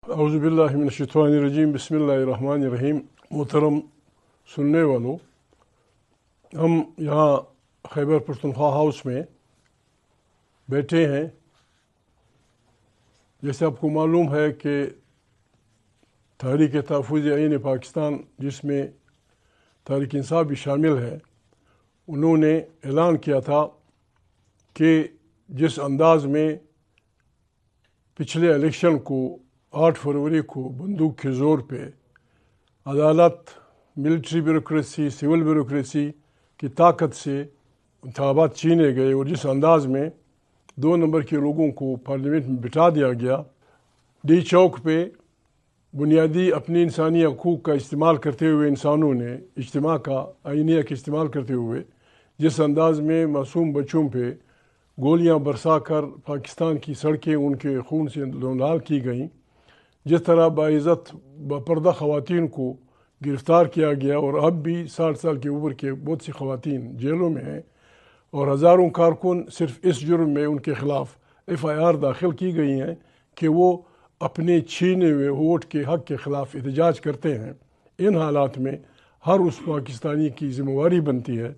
اعوذ باللہ من الشیطان الرجیم، بسم اللہ الرحمن الرحیم۔ محترم سننے والوں، ہم یہاں خیبر پختونخوا ہاؤس میں بیٹھے ہیں۔ جیسے آپ کو معلوم ہے کہ تحریک تحفظ آئین پاکستان، جس میں تحریک انصاف بھی شامل ہے، انہوں نے اعلان کیا تھا کہ جس انداز میں پچھلے الیکشن کو 8 فروری کو بندوق کے زور پہ عدالت، ملٹری بیوروکریسی، سول بیوروکریسی کی طاقت سے انتخابات چھینے گئے، اور جس انداز میں 2 نمبر کے لوگوں کو پارلیمنٹ میں بٹھا دیا گیا، ڈی چوک پہ بنیادی اپنی انسانی حقوق کا استعمال کرتے ہوئے انسانوں نے اجتماع کا آئینیہ کا استعمال کرتے ہوئے جس انداز میں معصوم بچوں پہ گولیاں برسا کر پاکستان کی سڑکیں ان کے خون سے لال کی گئیں، جس طرح باعزت باپردہ خواتین کو گرفتار کیا گیا، اور اب بھی 60 سال کے اوپر کے بہت سی خواتین جیلوں میں ہیں، اور ہزاروں کارکن صرف اس جرم میں ان کے خلاف FIR داخل کی گئی ہیں کہ وہ اپنے چھینے ہوئے ووٹ کے حق کے خلاف احتجاج کرتے ہیں۔ ان حالات میں ہر اس پاکستانی کی ذمہ داری بنتی ہے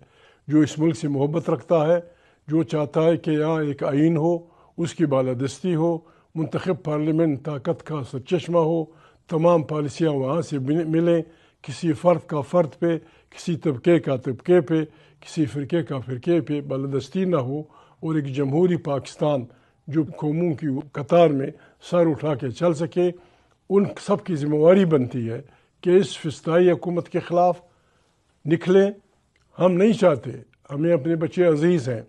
جو اس ملک سے محبت رکھتا ہے، جو چاہتا ہے کہ یہاں ایک آئین ہو، اس کی بالادستی ہو، منتخب پارلیمنٹ طاقت کا سرچشمہ ہو، تمام پالیسیاں وہاں سے ملیں، کسی فرد کا فرد پہ، کسی طبقے کا طبقے پہ، کسی فرقے کا فرقے پہ بالادستی نہ ہو، اور ایک جمہوری پاکستان جو قوموں کی قطار میں سر اٹھا کے چل سکے۔ ان سب کی ذمہ داری بنتی ہے کہ اس فسطائی حکومت کے خلاف نکلیں۔ ہم نہیں چاہتے، ہمیں اپنے بچے عزیز ہیں،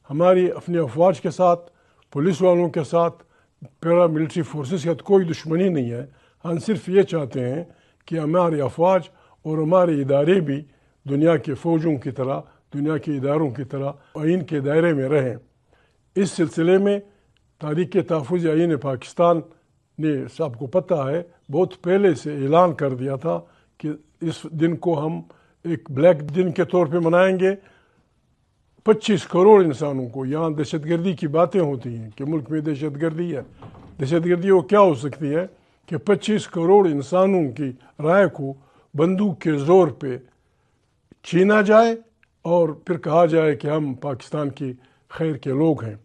ہماری اپنے افواج کے ساتھ، پولیس والوں کے ساتھ، پیرا ملٹری فورسز کے ساتھ کوئی دشمنی نہیں ہے۔ ہم صرف یہ چاہتے ہیں کہ ہمارے افواج اور ہمارے ادارے بھی دنیا کے فوجوں کی طرح، دنیا کے اداروں کی طرح آئین کے دائرے میں رہیں۔ اس سلسلے میں تحریک تحفظ آئین پاکستان نے، سب کو پتہ ہے، بہت پہلے سے اعلان کر دیا تھا کہ اس دن کو ہم ایک بلیک دن کے طور پہ منائیں گے۔ 25 کروڑ انسانوں کو، یہاں دہشت گردی کی باتیں ہوتی ہیں کہ ملک میں دہشت گردی ہے۔ دہشت گردی وہ کیا ہو سکتی ہے کہ 25 کروڑ انسانوں کی رائے کو بندوق کے زور پہ چھینا جائے اور پھر کہا جائے کہ ہم پاکستان کی خیر کے لوگ ہیں۔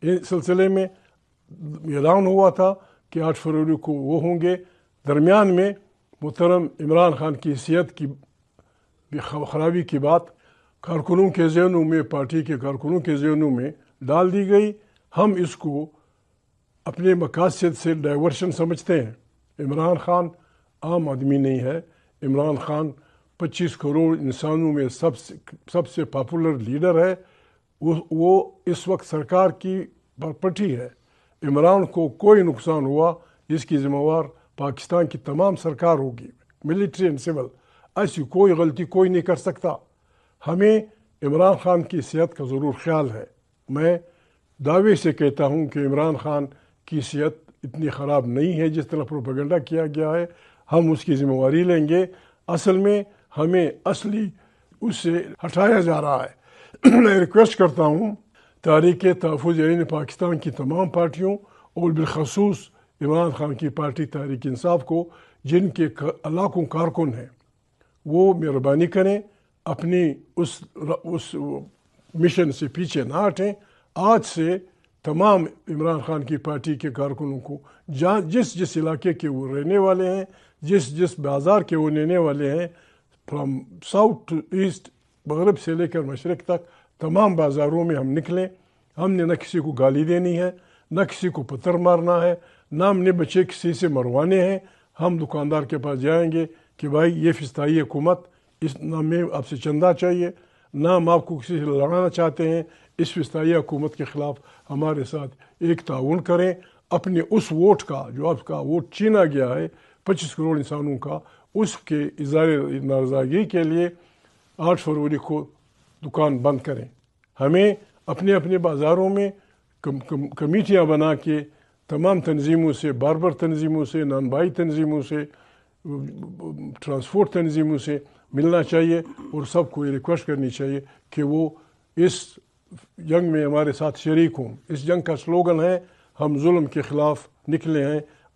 اس سلسلے میں اعلان ہوا تھا کہ 8 فروری کو وہ ہوں گے۔ درمیان میں محترم عمران خان کی صحت کی خرابی کی بات کارکنوں کے ذہنوں میں، پارٹی کے کارکنوں کے ذہنوں میں ڈال دی گئی۔ ہم اس کو اپنے مقاصد سے ڈائیورشن سمجھتے ہیں۔ عمران خان عام آدمی نہیں ہے۔ عمران خان 25 کروڑ انسانوں میں سب سے پاپولر لیڈر ہے۔ وہ اس وقت سرکار کی پرپٹی ہے۔ عمران کو کوئی نقصان ہوا، جس کی ذمہ دار پاکستان کی تمام سرکار ہوگی، ملٹری اینڈ سول۔ ایسی کوئی غلطی کوئی نہیں کر سکتا۔ ہمیں عمران خان کی صحت کا ضرور خیال ہے۔ میں دعوے سے کہتا ہوں کہ عمران خان کی صحت اتنی خراب نہیں ہے جس طرح پروپیگنڈا کیا گیا ہے۔ ہم اس کی ذمہ داری لیں گے۔ اصل میں ہمیں اصلی اس سے ہٹایا جا رہا ہے۔ میں ریکویسٹ کرتا ہوں تحریک تحفظ آئین پاکستان کی تمام پارٹیوں، اور بالخصوص عمران خان کی پارٹی تحریک انصاف کو، جن کے لاکھوں کارکن ہیں، وہ مہربانی کریں، اپنی اس مشن سے پیچھے نہ ہٹیں۔ آج سے تمام عمران خان کی پارٹی کے کارکنوں کو، جس علاقے کے وہ رہنے والے ہیں، جس بازار کے وہ رہنے والے ہیں، فرام ساؤتھ ٹو ایسٹ، مغرب سے لے کر مشرق تک، تمام بازاروں میں ہم نکلیں۔ ہم نے نہ کسی کو گالی دینی ہے، نہ کسی کو پتھر مارنا ہے، نہ ہم نے بچے کسی سے مروانے ہیں۔ ہم دکاندار کے پاس جائیں گے کہ بھائی یہ فسطائی حکومت، نہ ہمیں آپ سے چندہ چاہیے، نہ ہم آپ کو کسی سے لڑانا چاہتے ہیں۔ اس فسطائی حکومت کے خلاف ہمارے ساتھ ایک تعاون کریں۔ اپنے اس ووٹ کا، جو آپ کا ووٹ چھینا گیا ہے 25 کروڑ انسانوں کا، اس کے اظہار نارضاگی کے لیے 8 فروری کو دکان بند کریں۔ ہمیں اپنے اپنے بازاروں میں کمیٹیاں بنا کے تمام تنظیموں سے، باربر تنظیموں سے، نان بھائی تنظیموں سے، ٹرانسپورٹ تنظیموں سے ملنا چاہیے، اور سب کو یہ ریکویسٹ کرنی چاہیے کہ وہ اس جنگ میں ہمارے ساتھ شریک ہوں۔ اس جنگ کا سلوگن ہے، ہم ظلم کے خلاف نکلے ہیں،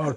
8